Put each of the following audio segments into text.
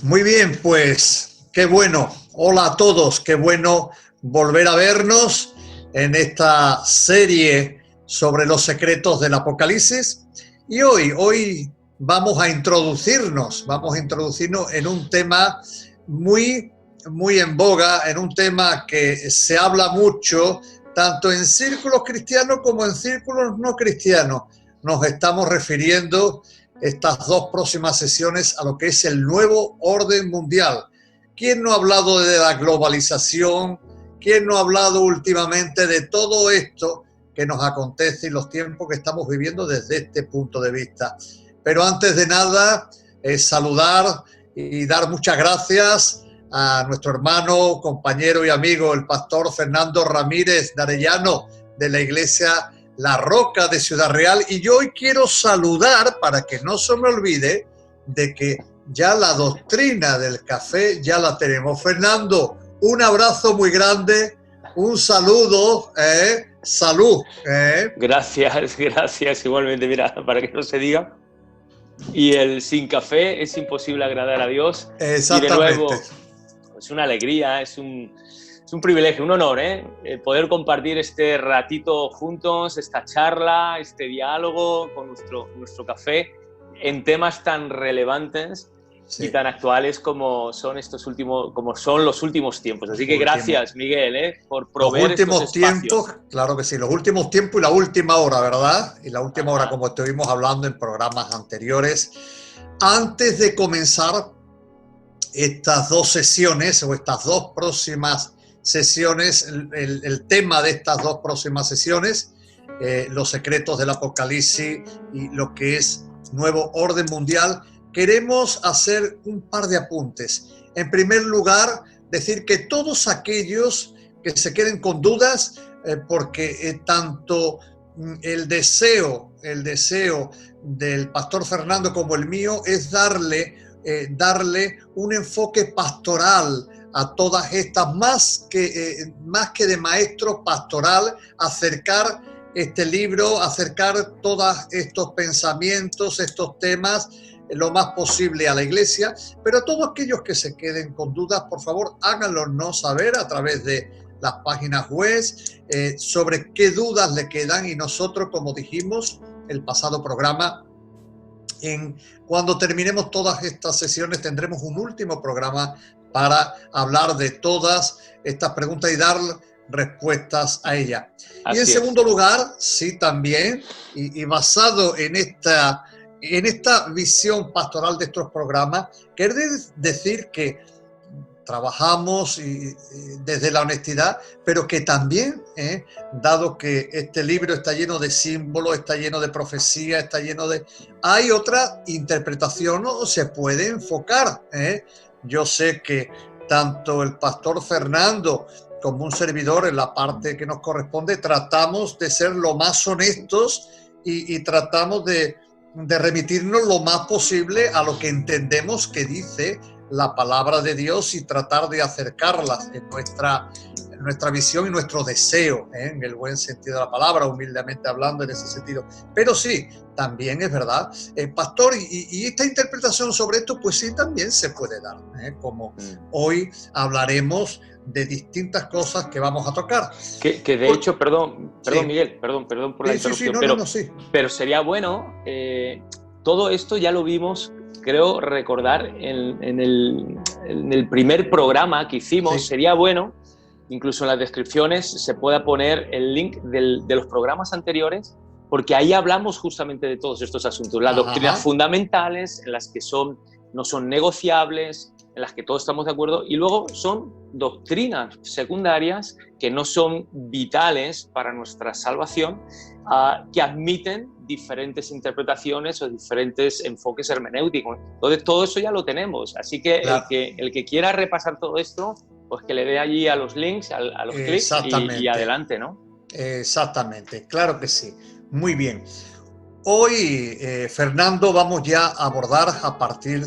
Muy bien, pues qué bueno. Hola a todos, qué bueno volver a vernos en esta serie sobre los secretos del Apocalipsis. Y hoy vamos a introducirnos en un tema muy en boga, en un tema que se habla mucho, tanto en círculos cristianos como en círculos no cristianos. Nos estamos refiriendo estas dos próximas sesiones a lo que es el nuevo orden mundial. ¿Quién no ha hablado de la globalización? ¿Quién no ha hablado últimamente de todo esto que nos acontece y los tiempos que estamos viviendo desde este punto de vista? Pero antes de nada, saludar y dar muchas gracias a nuestro hermano, compañero y amigo, el pastor Fernando Ramírez de Arellano, de la iglesia La Roca de Ciudad Real. Y yo hoy quiero saludar, para que no se me olvide, de que ya la doctrina del café ya la tenemos. Fernando, un abrazo muy grande, un saludo, salud. Gracias, igualmente, mira, para que no se diga. Y el sin café es imposible agradar a Dios. Exactamente. Y de nuevo, es una alegría, es un privilegio, un honor, poder compartir este ratito juntos, esta charla, este diálogo con nuestro café en temas tan relevantes y tan actuales como son los últimos tiempos. Así que gracias, Miguel, por proveer estos espacios. Claro que sí, los últimos tiempos y la última hora, ¿verdad? Y la última hora, como estuvimos hablando en programas anteriores. Antes de comenzar estas dos sesiones o estas dos próximas sesiones, el tema de estas dos próximas sesiones, los secretos del Apocalipsis y lo que es nuevo orden mundial, queremos hacer un par de apuntes. En primer lugar, decir que todos aquellos que se queden con dudas, porque tanto el deseo del pastor Fernando como el mío es darle un enfoque pastoral a todas estas, más que de maestro pastoral, acercar este libro, acercar todos estos pensamientos, estos temas, lo más posible a la iglesia. Pero todos aquellos que se queden con dudas, por favor, háganlo saber a través de las páginas web sobre qué dudas le quedan, y nosotros, como dijimos el pasado programa, cuando terminemos todas estas sesiones tendremos un último programa para hablar de todas estas preguntas y dar respuestas a ellas. Y en segundo lugar, sí, también, y basado en esta visión pastoral de estos programas, quiero decir que trabajamos desde la honestidad, pero que también, dado que este libro está lleno de símbolos, está lleno de profecía, está lleno de... Hay otra interpretación, ¿no? Se puede enfocar. Yo sé que tanto el pastor Fernando como un servidor, en la parte que nos corresponde, tratamos de ser lo más honestos y tratamos de remitirnos lo más posible a lo que entendemos que dice la palabra de Dios y tratar de acercarlas en nuestra visión y nuestro deseo, en el buen sentido de la palabra, humildemente hablando en ese sentido. Pero sí, también es verdad, pastor, y esta interpretación sobre esto, pues sí, también se puede dar, como hoy hablaremos de distintas cosas que vamos a tocar. Que de hecho, perdón, Miguel, perdón por la interrupción, pero sería bueno, todo esto ya lo vimos, creo recordar en el primer programa que hicimos. Sí. Sería bueno, incluso en las descripciones se pueda poner el link de los programas anteriores, porque ahí hablamos justamente de todos estos asuntos, las doctrinas fundamentales, en las que no son negociables, en las que todos estamos de acuerdo, y luego son doctrinas secundarias que no son vitales para nuestra salvación, que admiten diferentes interpretaciones o diferentes enfoques hermenéuticos. Entonces, todo eso ya lo tenemos. Así que, claro, el que quiera repasar todo esto, pues que le dé allí a los links, a los clics y adelante, ¿no? Exactamente, claro que sí. Muy bien. Hoy, Fernando, vamos ya a abordar a partir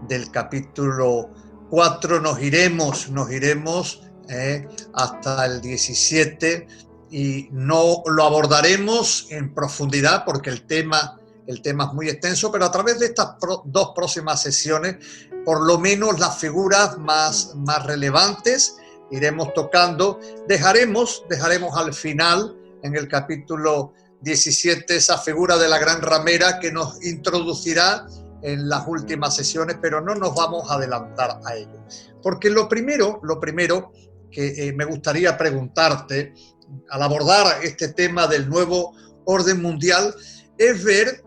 del capítulo 4, nos iremos hasta el 17, y no lo abordaremos en profundidad porque el tema el tema es muy extenso, pero a través de estas dos próximas sesiones, por lo menos las figuras más relevantes iremos tocando. Dejaremos al final, en el capítulo 17, esa figura de la gran ramera que nos introducirá en las últimas sesiones, pero no nos vamos a adelantar a ello. Porque lo primero que me gustaría preguntarte al abordar este tema del nuevo orden mundial es ver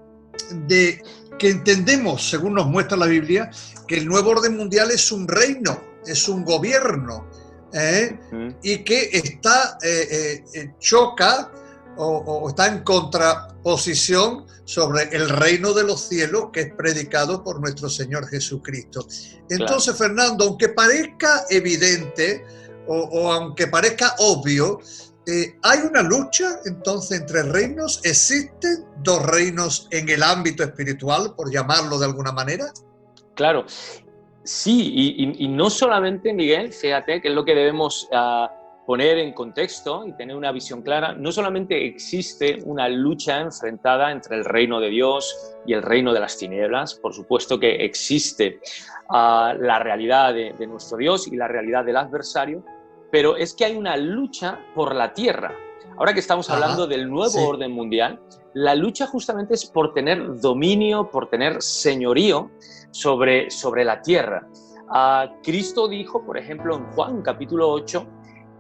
que entendemos, según nos muestra la Biblia, que el nuevo orden mundial es un reino, es un gobierno, y que choca o está en contraposición sobre el reino de los cielos que es predicado por nuestro Señor Jesucristo. Entonces, claro, Fernando, aunque parezca evidente o aunque parezca obvio, ¿hay una lucha entonces entre reinos? ¿Existen dos reinos en el ámbito espiritual, por llamarlo de alguna manera? Claro, sí, y no solamente, Miguel, fíjate que es lo que debemos poner en contexto y tener una visión clara. No solamente existe una lucha enfrentada entre el reino de Dios y el reino de las tinieblas, por supuesto que existe la realidad de nuestro Dios y la realidad del adversario, pero es que hay una lucha por la tierra. Ahora que estamos hablando del nuevo orden mundial, la lucha justamente es por tener dominio, por tener señorío sobre la tierra. Cristo dijo, por ejemplo, en Juan capítulo 8,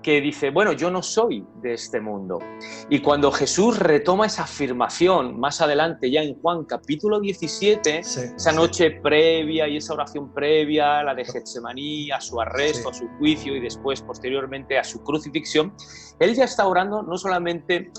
que dice, bueno, yo no soy de este mundo. Y cuando Jesús retoma esa afirmación más adelante, ya en Juan capítulo 17, esa noche previa y esa oración previa, la de Getsemaní, a su arresto, a su juicio y después, posteriormente, a su crucifixión, él ya está orando no solamente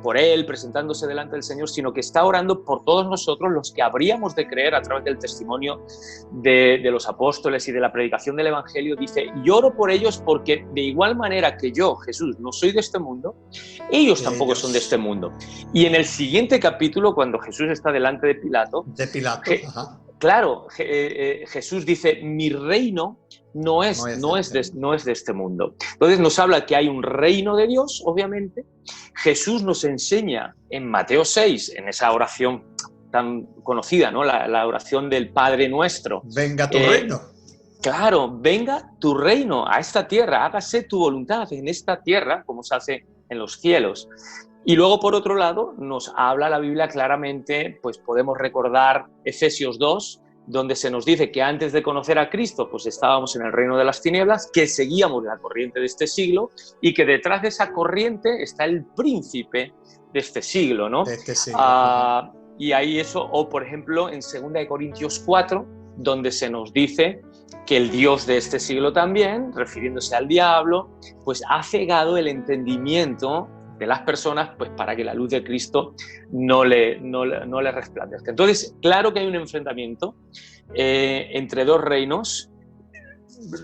por él, presentándose delante del Señor, sino que está orando por todos nosotros, los que habríamos de creer a través del testimonio de los apóstoles y de la predicación del Evangelio. Dice, y oro por ellos porque de igual manera que yo, Jesús, no soy de este mundo, ellos tampoco son de este mundo. Y en el siguiente capítulo, cuando Jesús está delante de Pilato, claro, Jesús dice, mi reino no es de este mundo. Entonces nos habla que hay un reino de Dios, obviamente. Jesús nos enseña en Mateo 6, en esa oración tan conocida, ¿no? La oración del Padre Nuestro. Venga tu reino. Claro, venga tu reino a esta tierra, hágase tu voluntad en esta tierra como se hace en los cielos. Y luego, por otro lado, nos habla la Biblia claramente, pues podemos recordar Efesios 2, donde se nos dice que antes de conocer a Cristo, pues estábamos en el reino de las tinieblas, que seguíamos la corriente de este siglo y que detrás de esa corriente está el príncipe de este siglo, ¿no? De este siglo. Y ahí eso, o por ejemplo, en 2 Corintios 4, donde se nos dice que el Dios de este siglo también, refiriéndose al diablo, pues ha cegado el entendimiento de las personas, pues para que la luz de Cristo no le resplandezca. Entonces, claro que hay un enfrentamiento entre dos reinos.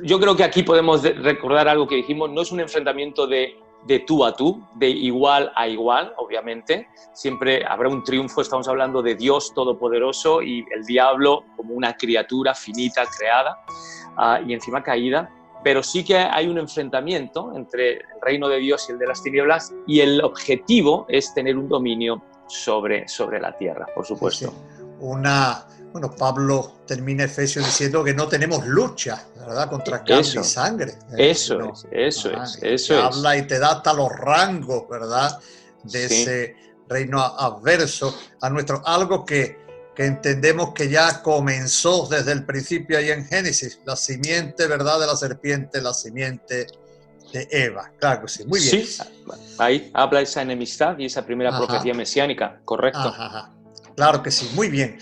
Yo creo que aquí podemos recordar algo que dijimos, no es un enfrentamiento de tú a tú, de igual a igual, obviamente. Siempre habrá un triunfo, estamos hablando de Dios Todopoderoso y el diablo como una criatura finita, creada y encima caída. Pero sí que hay un enfrentamiento entre el reino de Dios y el de las tinieblas, y el objetivo es tener un dominio sobre la tierra, por supuesto. Bueno, Pablo termina Efesios diciendo que no tenemos lucha, ¿verdad?, contra carne y sangre. Eso es. Habla y te da hasta los rangos, ¿verdad?, de ese reino adverso a nuestro, algo que entendemos que ya comenzó desde el principio ahí en Génesis, la simiente, ¿verdad?, de la serpiente, la simiente de Eva. Claro que sí, muy bien. Sí, ahí habla esa enemistad y esa primera profecía mesiánica, correcto. Claro que sí, muy bien.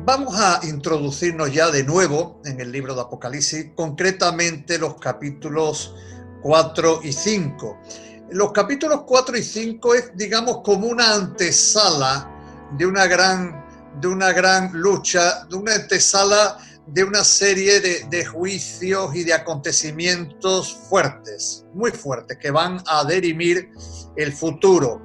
Vamos a introducirnos ya de nuevo en el libro de Apocalipsis, concretamente los capítulos 4 y 5. Los capítulos 4 y 5 es, digamos, como una antesala de una gran lucha, de una antesala de una serie de juicios y de acontecimientos fuertes, muy fuertes, que van a dirimir el futuro.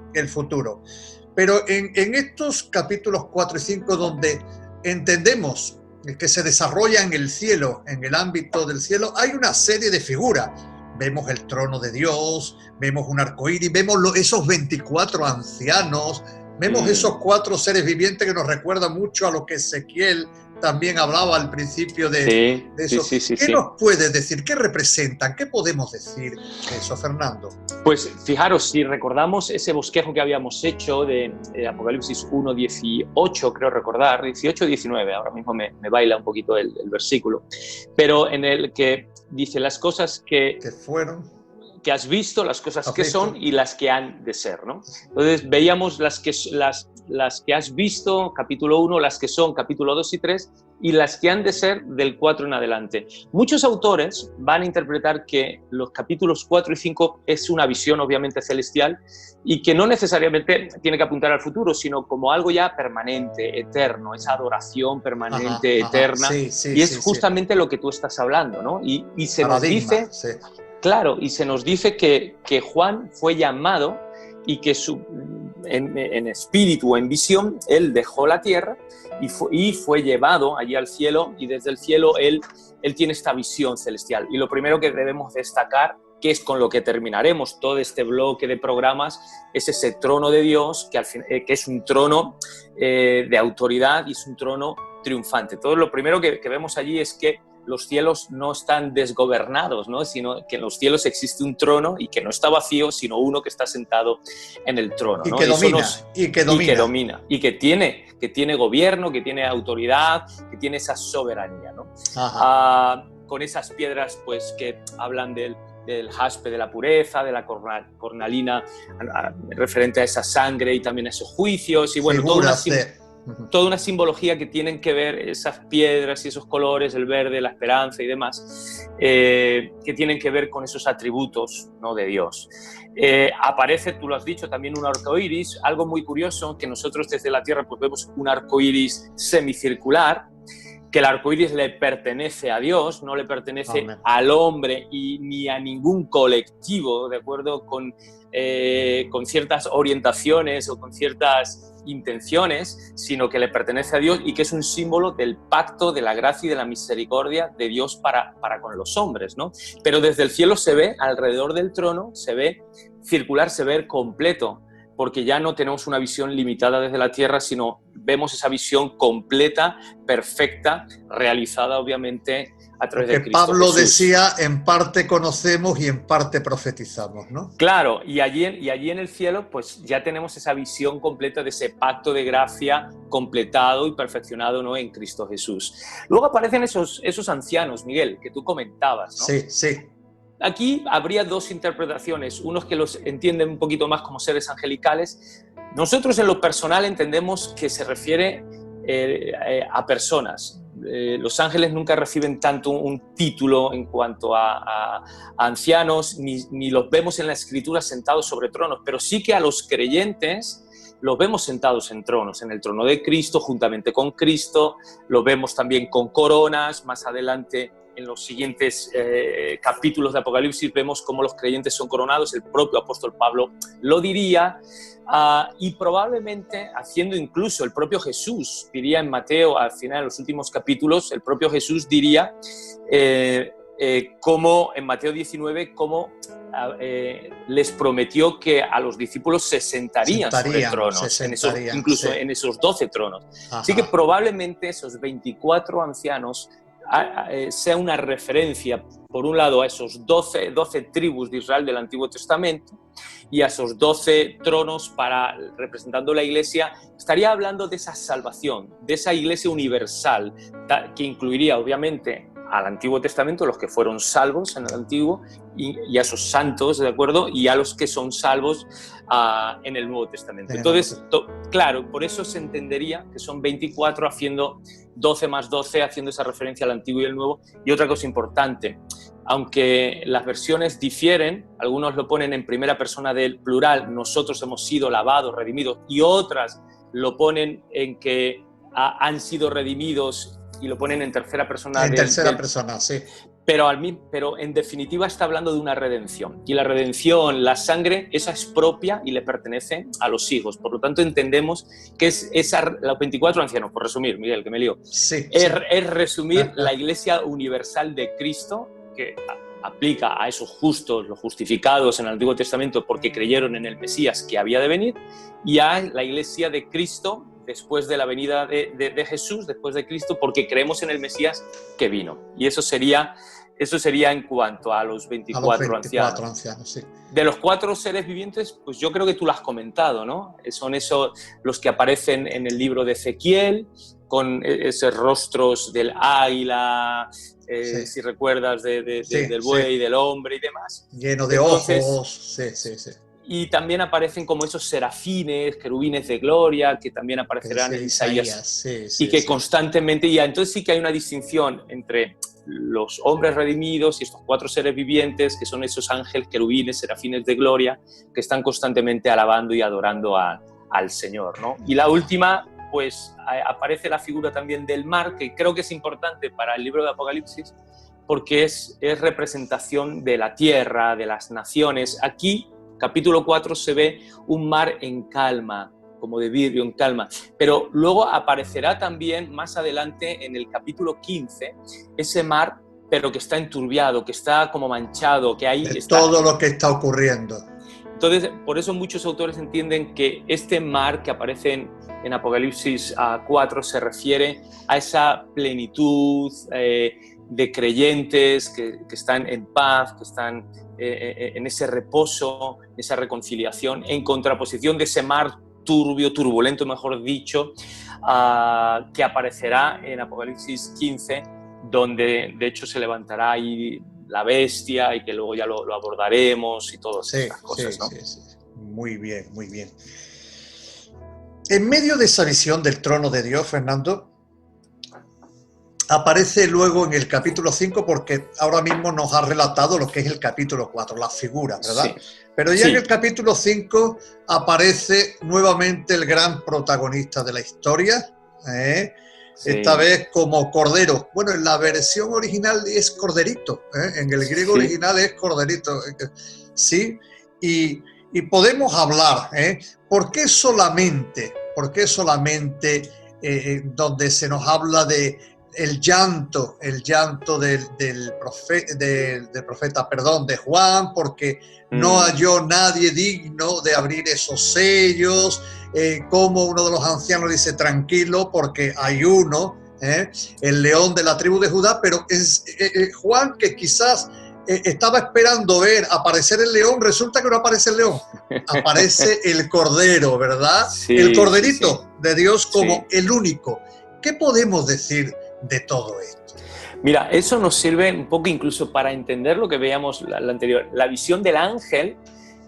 Pero en estos capítulos 4 y 5, donde entendemos que se desarrolla en el cielo, en el ámbito del cielo, hay una serie de figuras. Vemos el trono de Dios, vemos un arcoíris, vemos esos 24 ancianos, Vemos esos 4 seres vivientes que nos recuerda mucho a lo que Ezequiel también hablaba al principio de eso. ¿Qué nos puedes decir? ¿Qué representan? ¿Qué podemos decir de eso, Fernando? Pues fijaros, si recordamos ese bosquejo que habíamos hecho de Apocalipsis 1, 18, creo recordar, 18 19, ahora mismo me baila un poquito el versículo, pero en el que dice las cosas que fueron, que has visto, las cosas que son y las que han de ser, ¿no? Entonces veíamos las que has visto, capítulo 1, las que son, capítulo 2 y 3, y las que han de ser del 4 en adelante. Muchos autores van a interpretar que los capítulos 4 y 5 es una visión obviamente celestial y que no necesariamente tiene que apuntar al futuro, sino como algo ya permanente, eterno, esa adoración permanente, eterna, y es justamente lo que tú estás hablando, ¿no? Y se nos dice... Claro, y se nos dice que Juan fue llamado y que en espíritu o en visión él dejó la tierra y fue llevado allí al cielo, y desde el cielo él tiene esta visión celestial. Y lo primero que debemos destacar, que es con lo que terminaremos todo este bloque de programas, es ese trono de Dios, que es un trono de autoridad y es un trono triunfante. Todo lo primero que vemos allí es que los cielos no están desgobernados, ¿no? Sino que en los cielos existe un trono y que no está vacío, sino uno que está sentado en el trono, ¿no? Y que domina, y que tiene gobierno, que tiene autoridad, que tiene esa soberanía, ¿no? Con esas piedras pues, que hablan del jaspe de la pureza, de la cornalina, referente a esa sangre y también a esos juicios, y bueno, toda una simbología que tienen que ver esas piedras y esos colores, el verde, la esperanza y demás, que tienen que ver con esos atributos, ¿no?, de Dios. Aparece, tú lo has dicho, también un arco iris, algo muy curioso, que nosotros desde la Tierra pues vemos un arco iris semicircular, que el arco iris le pertenece a Dios, no le pertenece al hombre ni a ningún colectivo, de acuerdo con ciertas orientaciones o con ciertas intenciones, sino que le pertenece a Dios y que es un símbolo del pacto, de la gracia y de la misericordia de Dios para con los hombres, ¿no? Pero desde el cielo se ve, alrededor del trono, se ve circular, se ve completo, porque ya no tenemos una visión limitada desde la tierra, sino vemos esa visión completa, perfecta, realizada obviamente a través de Cristo Pablo Jesús. Decía, en parte conocemos y en parte profetizamos, ¿no? Claro, y allí en el cielo pues ya tenemos esa visión completa de ese pacto de gracia completado y perfeccionado, ¿no?, en Cristo Jesús. Luego aparecen esos ancianos, Miguel, que tú comentabas, ¿no? Sí. Aquí habría dos interpretaciones, unos que los entienden un poquito más como seres angelicales. Nosotros en lo personal entendemos que se refiere a personas. Los ángeles nunca reciben tanto un título en cuanto a ancianos, ni los vemos en la Escritura sentados sobre tronos, pero sí que a los creyentes los vemos sentados en tronos, en el trono de Cristo, juntamente con Cristo, los vemos también con coronas. Más adelante, en los siguientes capítulos de Apocalipsis, vemos cómo los creyentes son coronados, el propio apóstol Pablo lo diría, y probablemente haciendo incluso el propio Jesús, diría en Mateo, al final de los últimos capítulos, el propio Jesús diría, como en Mateo 19, cómo les prometió que a los discípulos se sentarían sobre tronos, incluso en esos 12 tronos. Ajá. Así que probablemente esos 24 ancianos sea una referencia, por un lado, a esos 12 tribus de Israel del Antiguo Testamento y a esos 12 tronos representando la Iglesia. Estaría hablando de esa salvación, de esa Iglesia universal, que incluiría, obviamente, al Antiguo Testamento, los que fueron salvos en el Antiguo, y a esos santos, ¿de acuerdo? Y a los que son salvos en el Nuevo Testamento. Entonces, claro, por eso se entendería que son 24 haciendo 12 más 12, haciendo esa referencia al Antiguo y el Nuevo. Y otra cosa importante, aunque las versiones difieren, algunos lo ponen en primera persona del plural, nosotros hemos sido lavados, redimidos, y otras lo ponen en que han sido redimidos y lo ponen en tercera persona. En tercera persona, sí. Pero en definitiva está hablando de una redención. Y la redención, la sangre, esa es propia y le pertenece a los hijos. Por lo tanto, entendemos que es los 24 ancianos, por resumir, Miguel, que me lío. Sí, es resumir la Iglesia universal de Cristo, que aplica a esos justos, los justificados en el Antiguo Testamento porque creyeron en el Mesías que había de venir, y a la Iglesia de Cristo después de la venida de Jesús, después de Cristo, porque creemos en el Mesías que vino. Y eso sería en cuanto a los 24 ancianos. Sí. De los 4 seres vivientes, pues yo creo que tú lo has comentado, ¿no? Son esos los que aparecen en el libro de Ezequiel, con esos rostros del águila, sí. si recuerdas, del buey, del hombre y demás. Lleno de ojos, sí. Y también aparecen como esos serafines, querubines de gloria, que también aparecerán en Isaías. Y que constantemente, y entonces sí que hay una distinción entre los hombres redimidos y estos 4 seres vivientes, que son esos ángeles, querubines, serafines de gloria, que están constantemente alabando y adorando al Señor, ¿no? Y la última, pues aparece la figura también del mar, que creo que es importante para el libro de Apocalipsis, porque es representación de la tierra, de las naciones. Aquí, capítulo 4, se ve un mar en calma, como de vidrio en calma, pero luego aparecerá también más adelante en el capítulo 15 ese mar, pero que está enturbiado, que está como manchado, que hay todo lo que está ocurriendo. Entonces, por eso muchos autores entienden que este mar que aparece en Apocalipsis 4 se refiere a esa plenitud de creyentes que están en paz, que están en ese reposo, esa reconciliación, en contraposición de ese mar turbio, turbulento, mejor dicho, que aparecerá en Apocalipsis 15, donde de hecho se levantará ahí la bestia y que luego ya lo abordaremos y todas estas cosas, ¿no? Sí. Muy bien, muy bien. En medio de esa visión del trono de Dios, Fernando, aparece luego en el capítulo 5, porque ahora mismo nos ha relatado lo que es el capítulo 4, las figuras, ¿verdad? Sí. Pero ya en el capítulo 5 aparece nuevamente el gran protagonista de la historia, esta vez como cordero. Bueno, en la versión original es corderito, en el griego original es corderito, sí, y podemos hablar, ¿por qué solamente donde se nos habla de el llanto del profeta, de Juan, porque no halló nadie digno de abrir esos sellos, como uno de los ancianos dice, tranquilo, porque hay uno, el león de la tribu de Judá, pero es Juan, que quizás estaba esperando ver aparecer el león, resulta que no aparece el león, aparece el cordero, ¿verdad? Sí, el corderito de Dios como el único. ¿Qué podemos decir de todo esto? Mira, eso nos sirve un poco incluso para entender lo que veíamos la anterior. La visión del ángel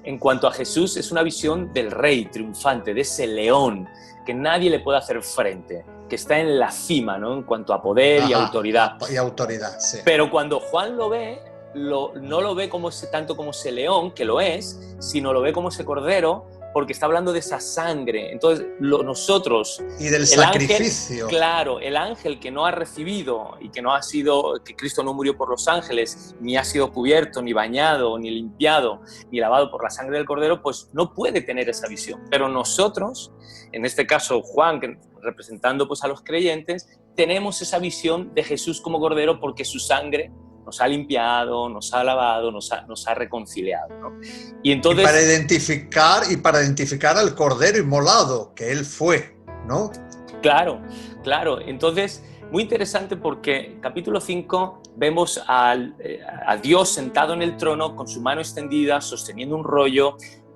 en cuanto a Jesús es una visión del rey triunfante, de ese león que nadie le puede hacer frente, que está en la cima, ¿no? En cuanto a poder y autoridad. Y autoridad, sí. Pero cuando Juan lo ve, no lo ve tanto como ese león, que lo es, sino lo ve como ese cordero, porque está hablando de esa sangre. Entonces, nosotros... Y del sacrificio. Ángel, claro, el ángel que no ha recibido y que Cristo no murió por los ángeles, ni ha sido cubierto, ni bañado, ni limpiado, ni lavado por la sangre del cordero, pues no puede tener esa visión. Pero nosotros, en este caso Juan, representando pues a los creyentes, tenemos esa visión de Jesús como cordero porque su sangre nos ha limpiado, nos ha lavado, nos ha reconciliado, ¿no? Y entonces, para identificar al cordero inmolado, que él fue, ¿no? Claro. Entonces, muy interesante porque capítulo 5 vemos a Dios sentado en el trono con su mano extendida, sosteniendo un rollo,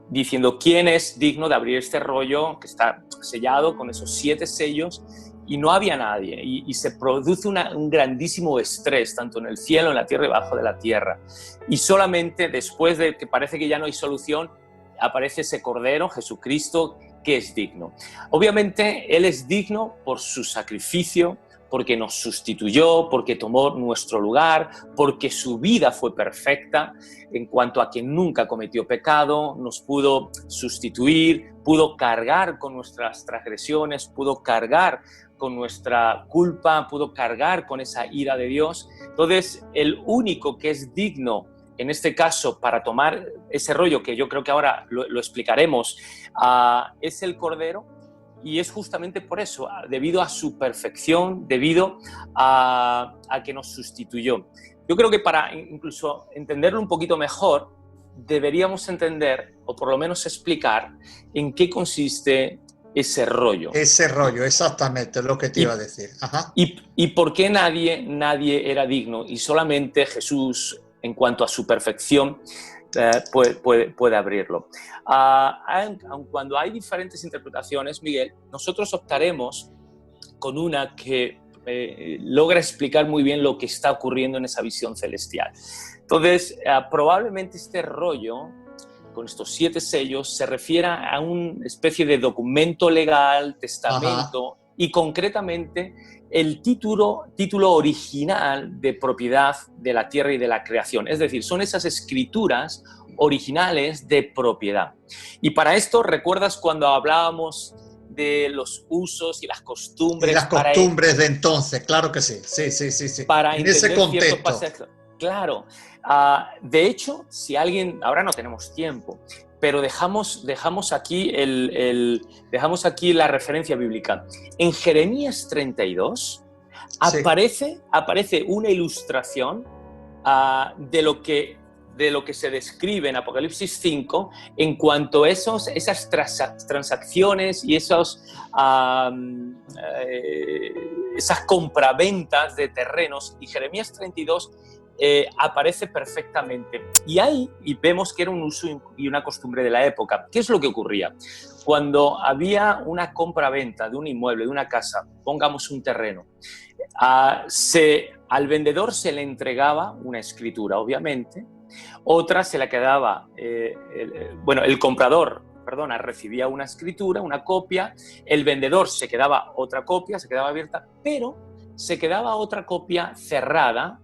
diciendo quién es digno de abrir este rollo que está sellado con esos 7 sellos. Y no había nadie, y se produce un grandísimo estrés, tanto en el cielo, en la tierra y bajo de la tierra. Y solamente después de que parece que ya no hay solución, aparece ese Cordero, Jesucristo, que es digno. Obviamente, Él es digno por su sacrificio, porque nos sustituyó, porque tomó nuestro lugar, porque su vida fue perfecta en cuanto a que nunca cometió pecado, nos pudo sustituir, pudo cargar con nuestras transgresiones, pudo cargar con nuestra culpa, pudo cargar con esa ira de Dios. Entonces, el único que es digno, en este caso, para tomar ese rollo, que yo creo que ahora lo explicaremos, es el Cordero, y es justamente por eso, debido a su perfección, debido a que nos sustituyó. yo creo que para incluso entenderlo un poquito mejor, deberíamos entender, o por lo menos explicar, en qué consiste ese rollo. Ese rollo, exactamente, es lo que te iba a decir. Ajá. Y por qué nadie era digno, y solamente Jesús, en cuanto a su perfección, puede abrirlo. Aun cuando hay diferentes interpretaciones, Miguel, nosotros optaremos con una que logra explicar muy bien lo que está ocurriendo en esa visión celestial. Entonces, probablemente este rollo, con estos 7 sellos, se refiera a una especie de documento legal, testamento, ajá, y concretamente el título original de propiedad de la tierra y de la creación. Es decir, son esas escrituras originales de propiedad. Y para esto, ¿recuerdas cuando hablábamos de los usos y las costumbres? Y las costumbres de entonces, claro que sí. Sí. Para en ese contexto. Claro. De hecho, si alguien, ahora no tenemos tiempo, pero dejamos aquí la referencia bíblica. En Jeremías 32 sí, aparece una ilustración de lo que se describe en Apocalipsis 5 en cuanto a esas transacciones y esas compraventas de terrenos. Y Jeremías 32 aparece perfectamente. Y ahí vemos que era un uso y una costumbre de la época. ¿Qué es lo que ocurría? Cuando había una compra-venta de un inmueble, de una casa, pongamos un terreno, al vendedor se le entregaba una escritura, obviamente, otra se la quedaba, el comprador, recibía una escritura, una copia, el vendedor se quedaba otra copia, se quedaba abierta, pero se quedaba otra copia cerrada,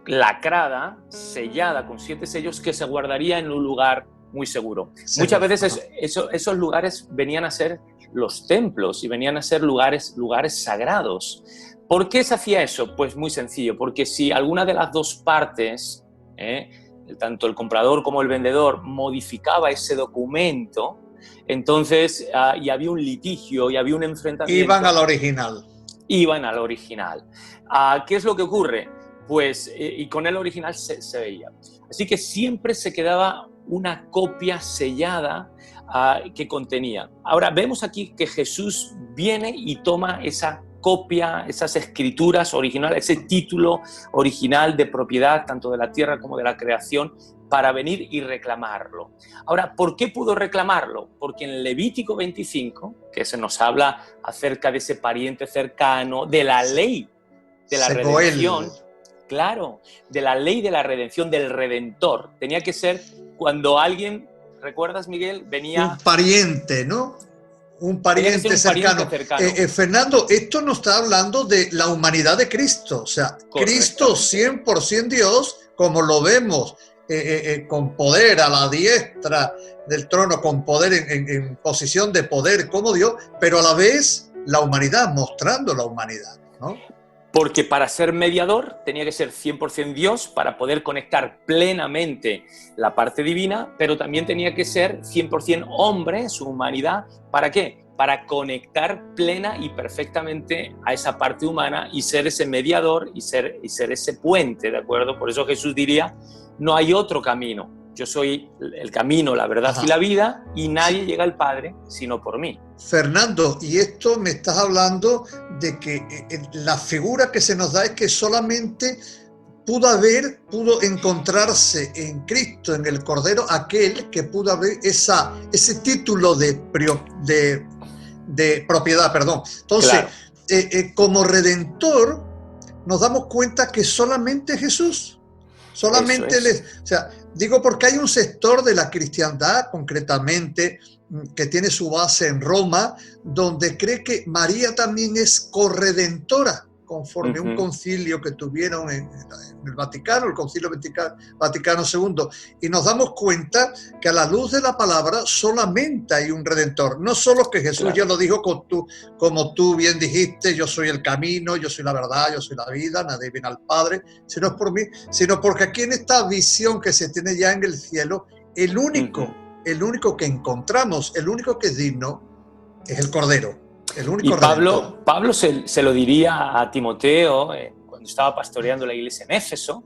lacrada, sellada con 7 sellos, que se guardaría en un lugar muy seguro. Sí, muchas veces esos lugares venían a ser los templos y venían a ser lugares sagrados. ¿Por qué se hacía eso? Pues muy sencillo, porque si alguna de las dos partes, tanto el comprador como el vendedor, modificaba ese documento, entonces y había un litigio y había un enfrentamiento. Iban al original. ¿Qué es lo que ocurre? Pues, y con el original se veía. Así que siempre se quedaba una copia sellada que contenía. Ahora, vemos aquí que Jesús viene y toma esa copia, esas escrituras originales, ese título original de propiedad, tanto de la tierra como de la creación, para venir y reclamarlo. Ahora, ¿por qué pudo reclamarlo? Porque en Levítico 25, que se nos habla acerca de ese pariente cercano, de la ley de la redención, claro, de la ley de la redención, del Redentor. Tenía que ser cuando alguien, ¿recuerdas, Miguel? Venía... Un pariente, ¿no? Un pariente cercano. Fernando, esto nos está hablando de la humanidad de Cristo. O sea, Cristo 100% Dios, como lo vemos, con poder a la diestra del trono, con poder en posición de poder como Dios, pero a la vez la humanidad, mostrando la humanidad, ¿no? Porque para ser mediador tenía que ser 100% Dios para poder conectar plenamente la parte divina, pero también tenía que ser 100% hombre, su humanidad. ¿Para qué? Para conectar plena y perfectamente a esa parte humana y ser ese mediador y ser ese puente, ¿de acuerdo? Por eso Jesús diría, no hay otro camino. Yo soy el camino, la verdad y la vida, y nadie llega al Padre sino por mí. Fernando, y esto me estás hablando de que la figura que se nos da es que solamente pudo encontrarse en Cristo, en el Cordero, aquel que pudo abrir ese título de propiedad, perdón. Entonces, claro, como Redentor, nos damos cuenta que solamente Jesús, solamente Él es. O sea, digo porque hay un sector de la cristiandad, concretamente, que tiene su base en Roma, donde cree que María también es corredentora, conforme un concilio que tuvieron en el Vaticano, el Concilio Vaticano II, y nos damos cuenta que a la luz de la palabra solamente hay un Redentor, no solo que Jesús ya lo dijo como tú bien dijiste, yo soy el camino, yo soy la verdad, yo soy la vida, nadie viene al Padre, sino por mí, sino porque aquí en esta visión que se tiene ya en el cielo, el único que encontramos, el único que es digno, es el Cordero. El único y Pablo se lo diría a Timoteo cuando estaba pastoreando la iglesia en Éfeso,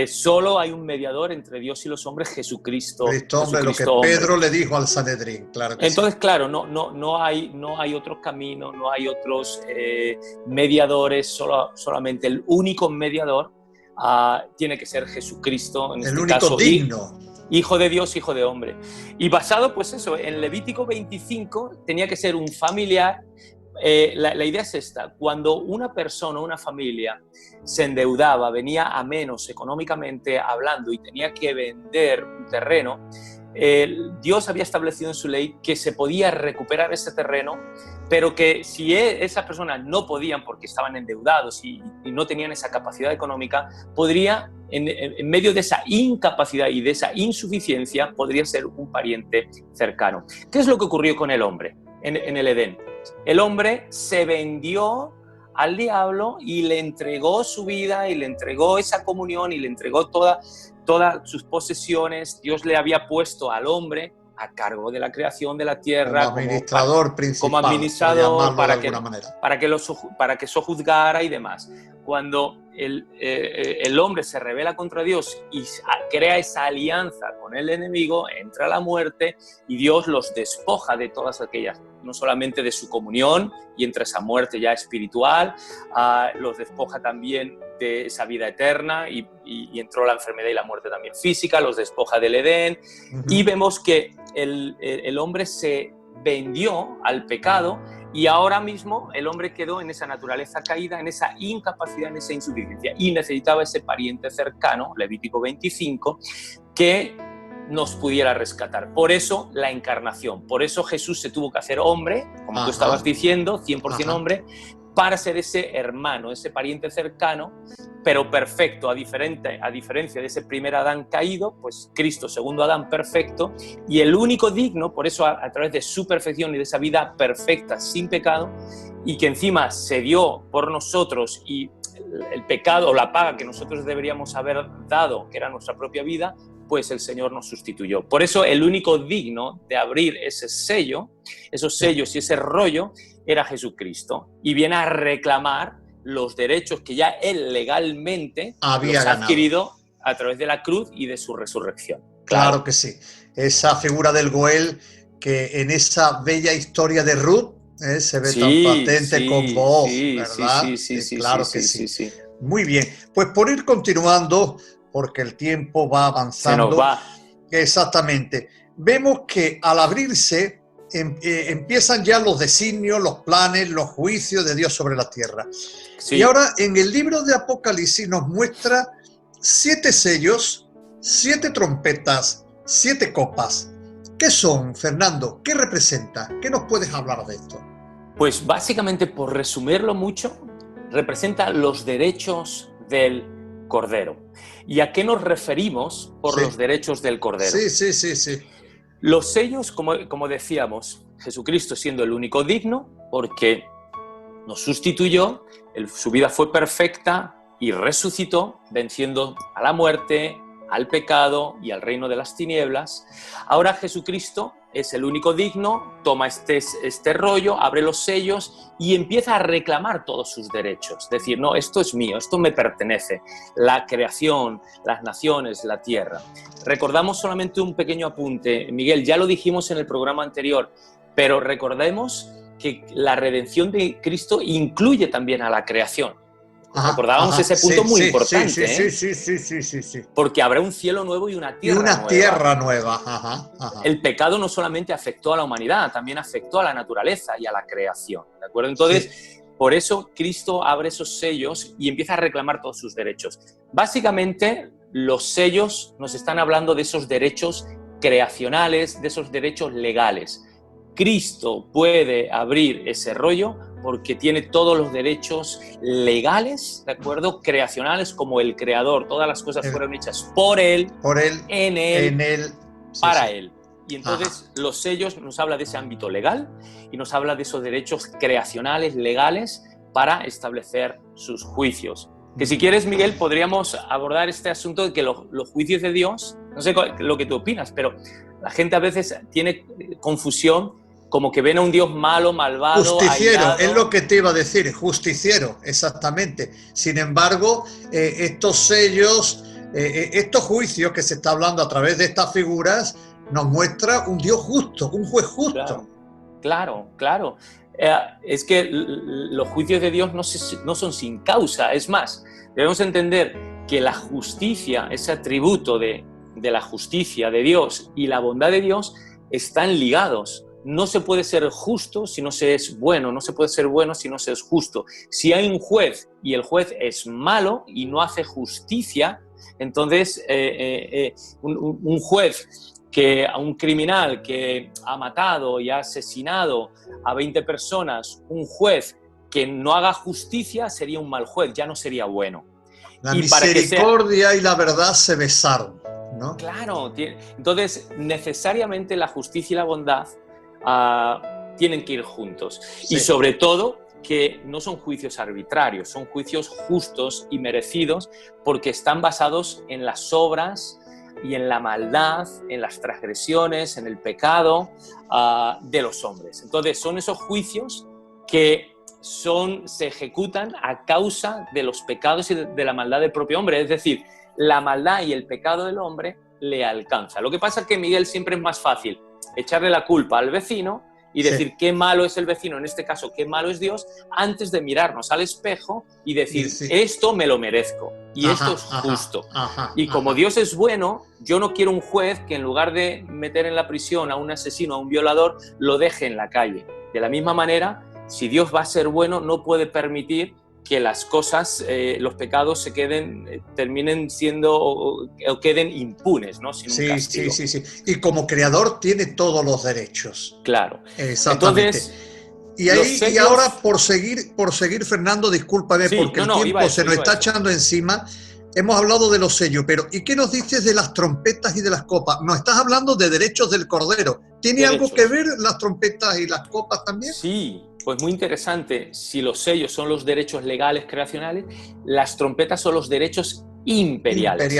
solo hay un mediador entre Dios y los hombres, Jesucristo. Hombre, lo que Pedro le dijo al Sanedrín, claro que entonces, sí. Claro, no hay otro camino, no hay otros mediadores, solamente el único mediador tiene que ser Jesucristo, en este único caso, digno. Hijo de Dios, hijo de hombre. Y basado, pues eso, en Levítico 25 tenía que ser un familiar. La idea es esta: cuando una persona, una familia se endeudaba, venía a menos económicamente hablando y tenía que vender un terreno, Dios había establecido en su ley que se podía recuperar ese terreno, pero que si esas personas no podían porque estaban endeudados y no tenían esa capacidad económica, podría, en medio de esa incapacidad y de esa insuficiencia, podría ser un pariente cercano. ¿Qué es lo que ocurrió con el hombre en el Edén? El hombre se vendió al diablo y le entregó su vida y le entregó esa comunión y le entregó todas sus posesiones. Dios le había puesto al hombre a cargo de la creación de la tierra, como administrador principal, como administrador, para que sojuzgara y demás. Cuando el hombre se rebela contra Dios y crea esa alianza con el enemigo, entra la muerte y Dios los despoja de todas aquellas, no solamente de su comunión y entra esa muerte ya espiritual, los despoja también de esa vida eterna y entró la enfermedad y la muerte también física, los despoja del Edén. Y vemos que el hombre se vendió al pecado y ahora mismo el hombre quedó en esa naturaleza caída, en esa incapacidad, en esa insuficiencia, y necesitaba ese pariente cercano, Levítico 25, que nos pudiera rescatar. Por eso la encarnación, por eso Jesús se tuvo que hacer hombre, como tú estabas diciendo, 100% hombre, para ser ese hermano, ese pariente cercano, pero perfecto, a diferencia de ese primer Adán caído, pues Cristo, segundo Adán, perfecto, y el único digno, por eso a través de su perfección y de esa vida perfecta, sin pecado, y que encima se dio por nosotros, y el pecado o la paga que nosotros deberíamos haber dado, que era nuestra propia vida, pues el Señor nos sustituyó. Por eso el único digno de abrir ese sello, esos sellos y ese rollo, era Jesucristo, y viene a reclamar los derechos que ya Él legalmente había adquirido a través de la cruz y de su resurrección. Claro que sí. Esa figura del Goel que en esa bella historia de Ruth se ve tan patente con vos, ¿verdad? Claro que sí. Muy bien. Pues por ir continuando, porque el tiempo va avanzando. Se nos va. Exactamente. Vemos que al abrirse empiezan ya los designios, los planes, los juicios de Dios sobre la tierra. Sí. Y ahora en el libro de Apocalipsis nos muestra 7 sellos, 7 trompetas, 7 copas. ¿Qué son, Fernando? ¿Qué representa? ¿Qué nos puedes hablar de esto? Pues básicamente, por resumirlo mucho, representa los derechos del Cordero. ¿Y a qué nos referimos por los derechos del Cordero? Sí. Los sellos, como decíamos, Jesucristo siendo el único digno, porque nos sustituyó, su vida fue perfecta y resucitó, venciendo a la muerte, al pecado y al reino de las tinieblas. Ahora Jesucristo es el único digno, toma este rollo, abre los sellos y empieza a reclamar todos sus derechos. Decir, no, esto es mío, esto me pertenece. La creación, las naciones, la tierra. Recordamos solamente un pequeño apunte. Miguel, ya lo dijimos en el programa anterior, pero recordemos que la redención de Cristo incluye también a la creación. Recordábamos ese punto muy importante. Sí. Porque habrá un cielo nuevo y una tierra nueva. Tierra nueva. El pecado no solamente afectó a la humanidad, también afectó a la naturaleza y a la creación. ¿De acuerdo? Entonces, por eso Cristo abre esos sellos y empieza a reclamar todos sus derechos. Básicamente, los sellos nos están hablando de esos derechos creacionales, de esos derechos legales. Cristo puede abrir ese rollo porque tiene todos los derechos legales, ¿de acuerdo? Creacionales, como el creador. Todas las cosas fueron hechas por Él, en Él, para Él. Y entonces los sellos nos habla de ese ámbito legal y nos habla de esos derechos creacionales, legales, para establecer sus juicios. Que si quieres, Miguel, podríamos abordar este asunto de que los juicios de Dios, no sé lo que tú opinas, pero la gente a veces tiene confusión como que ven a un Dios malo, malvado, justiciero, airado. Es lo que te iba a decir, justiciero, exactamente. Sin embargo, estos sellos, estos juicios que se está hablando a través de estas figuras, nos muestra un Dios justo, un juez justo. Claro. Es que los juicios de Dios no son sin causa. Es más, debemos entender que la justicia, ese atributo de la justicia de Dios y la bondad de Dios están ligados. No se puede ser justo si no se es bueno, no se puede ser bueno si no se es justo. Si hay un juez y el juez es malo y no hace justicia, entonces un juez a un criminal que ha matado y ha asesinado a 20 personas, un juez que no haga justicia sería un mal juez, ya no sería bueno. La misericordia y la verdad se besaron, ¿no? Claro, entonces necesariamente la justicia y la bondad tienen que ir juntos. Sí. Y sobre todo que no son juicios arbitrarios, son juicios justos y merecidos porque están basados en las obras y en la maldad, en las transgresiones, en el pecado de los hombres. Entonces son esos juicios que se ejecutan a causa de los pecados y de la maldad del propio hombre. Es decir, la maldad y el pecado del hombre le alcanza. Lo que pasa es que, Miguel, siempre es más fácil echarle la culpa al vecino y decir qué malo es el vecino, en este caso qué malo es Dios, antes de mirarnos al espejo y decir esto me lo merezco y esto es justo. Y como Dios es bueno, yo no quiero un juez que en lugar de meter en la prisión a un asesino, a un violador, lo deje en la calle. De la misma manera, si Dios va a ser bueno, no puede permitir que las cosas, los pecados terminen siendo o queden impunes, ¿no? Sin un castigo. Sí. Y como creador tiene todos los derechos. Claro. Exactamente. Entonces, y ahora, por seguir, Fernando, discúlpame, porque el tiempo se nos está echando encima. Hemos hablado de los sellos, pero ¿y qué nos dices de las trompetas y de las copas? Nos estás hablando de derechos del Cordero. ¿Tiene algo que ver las trompetas y las copas también? Sí. Pues muy interesante, si los sellos son los derechos legales creacionales, las trompetas son los derechos imperiales.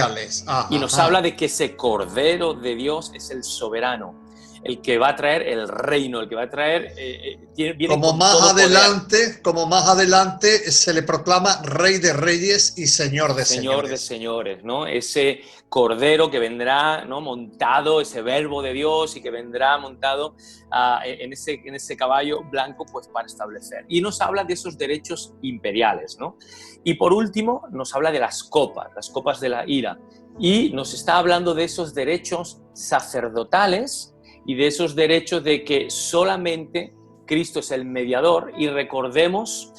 Y nos habla de que ese Cordero de Dios es el soberano, el que va a traer el reino, el que va a traer... viene como más adelante se le proclama Rey de Reyes y Señor de Señores. Señor de Señores, ¿no? Ese Cordero que vendrá, ¿no?, montado, ese Verbo de Dios, y que vendrá montado en ese caballo blanco, pues para establecer. Y nos habla de esos derechos imperiales, ¿no? Y por último nos habla de las copas de la ira. Y nos está hablando de esos derechos sacerdotales y de esos derechos de que solamente Cristo es el mediador. Y recordemos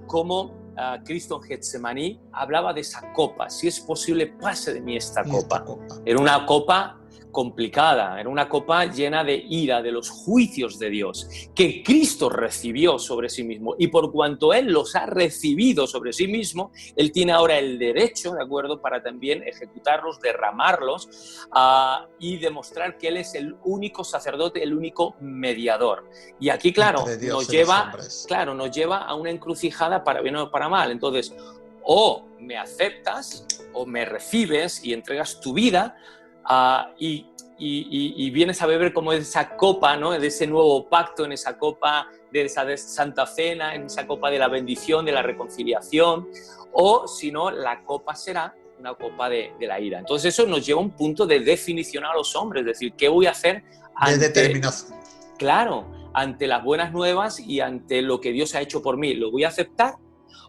cómo Cristo en Getsemaní hablaba de esa copa. Si es posible, pase de mí esta copa. Era una copa complicada, era una copa llena de ira, de los juicios de Dios, que Cristo recibió sobre sí mismo. Y por cuanto Él los ha recibido sobre sí mismo, Él tiene ahora el derecho, ¿de acuerdo?, para también ejecutarlos, derramarlos y demostrar que Él es el único sacerdote, el único mediador. Y aquí, claro, nos lleva a una encrucijada para bien o para mal. Entonces, o me aceptas o me recibes y entregas tu vida, y vienes a beber como de esa copa, ¿no?, de ese nuevo pacto, en esa copa de esa Santa Cena, en esa copa de la bendición, de la reconciliación, o si no, la copa será una copa de la ira. Entonces eso nos lleva a un punto de definición a los hombres, es decir, ¿qué voy a hacer de determinación? Claro, ante las buenas nuevas y ante lo que Dios ha hecho por mí. ¿Lo voy a aceptar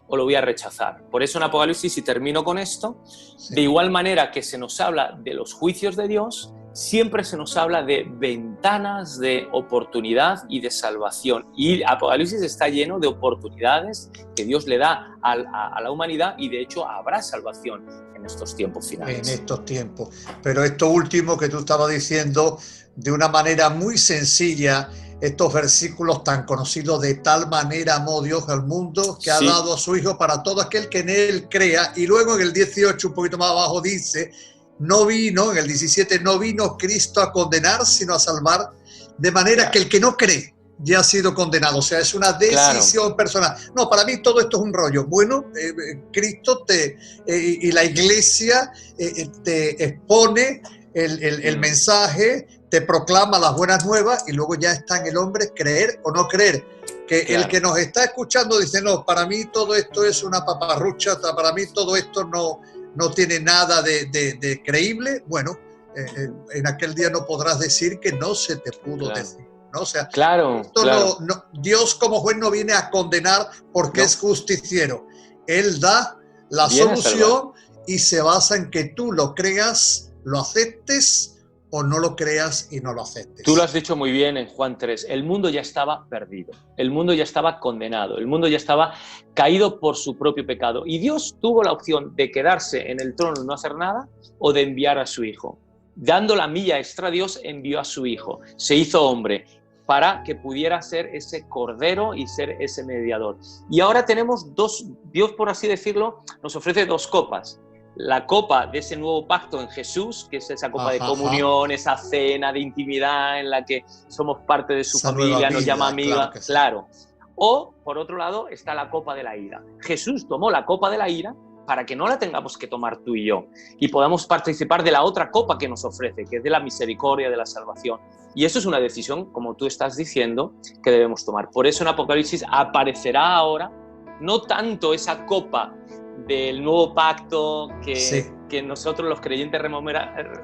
o lo voy a rechazar? Por eso en Apocalipsis, y termino con esto, de igual manera que se nos habla de los juicios de Dios, siempre se nos habla de ventanas de oportunidad y de salvación. Y Apocalipsis está lleno de oportunidades que Dios le da a la humanidad, y de hecho habrá salvación en estos tiempos finales. En estos tiempos. Pero esto último que tú estabas diciendo, de una manera muy sencilla, estos versículos tan conocidos: de tal manera amó Dios al mundo que ha dado a su Hijo para todo aquel que en Él crea. Y luego en el 18, un poquito más abajo, dice, en el 17, no vino Cristo a condenar, sino a salvar, de manera que el que no cree ya ha sido condenado. O sea, es una decisión personal. No, para mí todo esto es un rollo. Bueno, Cristo y la Iglesia te expone el mensaje, te proclama las buenas nuevas y luego ya está en el hombre creer o no creer. Que claro. El que nos está escuchando dice, no, para mí todo esto es una paparrucha, para mí todo esto no tiene nada de creíble. Bueno, en aquel día no podrás decir que no se te pudo decir, ¿no? O sea, esto Dios como juez no viene a condenar porque es justiciero. Él da la solución y se basa en que tú lo creas, lo aceptes o no lo creas y no lo aceptes. Tú lo has dicho muy bien en Juan 3. El mundo ya estaba perdido, el mundo ya estaba condenado, el mundo ya estaba caído por su propio pecado. Y Dios tuvo la opción de quedarse en el trono y no hacer nada o de enviar a su Hijo. Dando la milla extra, Dios envió a su Hijo. Se hizo hombre para que pudiera ser ese cordero y ser ese mediador. Y ahora tenemos Dios, por así decirlo, nos ofrece dos copas. La copa de ese nuevo pacto en Jesús, que es esa copa de comunión, esa cena de intimidad en la que somos parte de su familia, nos llama amiga, claro. O, por otro lado, está la copa de la ira. Jesús tomó la copa de la ira para que no la tengamos que tomar tú y yo y podamos participar de la otra copa que nos ofrece, que es de la misericordia, de la salvación. Y eso es una decisión, como tú estás diciendo, que debemos tomar. Por eso en Apocalipsis aparecerá ahora no tanto esa copa del nuevo pacto que nosotros los creyentes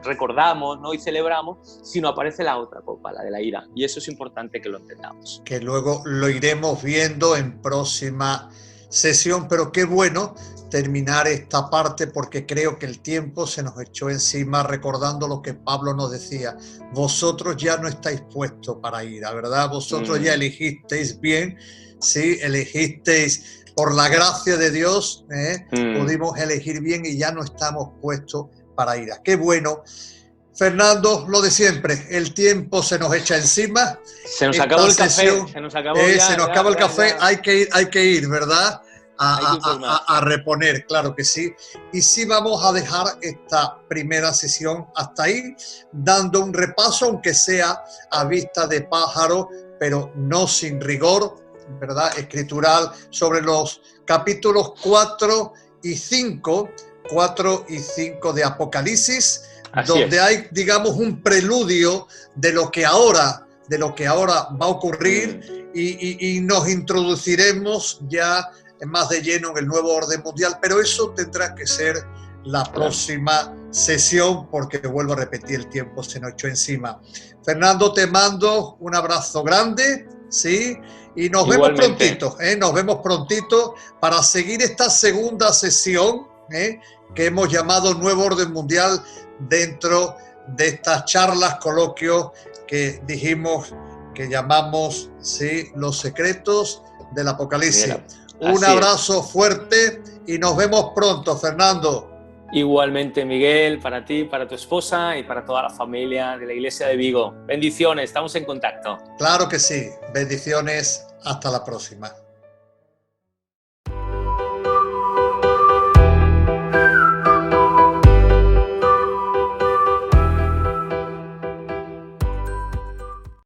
recordamos, ¿no? Y celebramos, sino aparece la otra copa, la de la ira. Y eso es importante que lo entendamos. Que luego lo iremos viendo en próxima sesión, pero qué bueno terminar esta parte porque creo que el tiempo se nos echó encima recordando lo que Pablo nos decía. Vosotros ya no estáis puestos para ira, ¿verdad? Vosotros ya elegisteis bien, sí, elegisteis por la gracia de Dios, pudimos elegir bien y ya no estamos puestos para ira. Qué bueno. Fernando, lo de siempre, el tiempo se nos echa encima. Se nos acabó el café. Se nos acabó el café, hay que ir, ¿verdad? A reponer, claro que sí. Y sí vamos a dejar esta primera sesión hasta ahí, dando un repaso, aunque sea a vista de pájaro, pero no sin rigor, ¿verdad? Escritural, sobre los capítulos 4 y 5 de Apocalipsis, donde hay, digamos, un preludio de lo que ahora va a ocurrir y nos introduciremos ya más de lleno en el nuevo orden mundial, pero eso tendrá que ser la próxima sesión porque, vuelvo a repetir, el tiempo se nos echó encima. Fernando, te mando un abrazo grande, ¿sí? Y nos vemos prontito para seguir esta segunda sesión que hemos llamado Nuevo Orden Mundial dentro de estas charlas, coloquios que dijimos que llamamos, ¿sí?, los secretos del Apocalipsis. Mira, un abrazo fuerte y nos vemos pronto, Fernando. Igualmente, Miguel, para ti, para tu esposa y para toda la familia de la Iglesia de Vigo. Bendiciones, estamos en contacto. Claro que sí, bendiciones, hasta la próxima.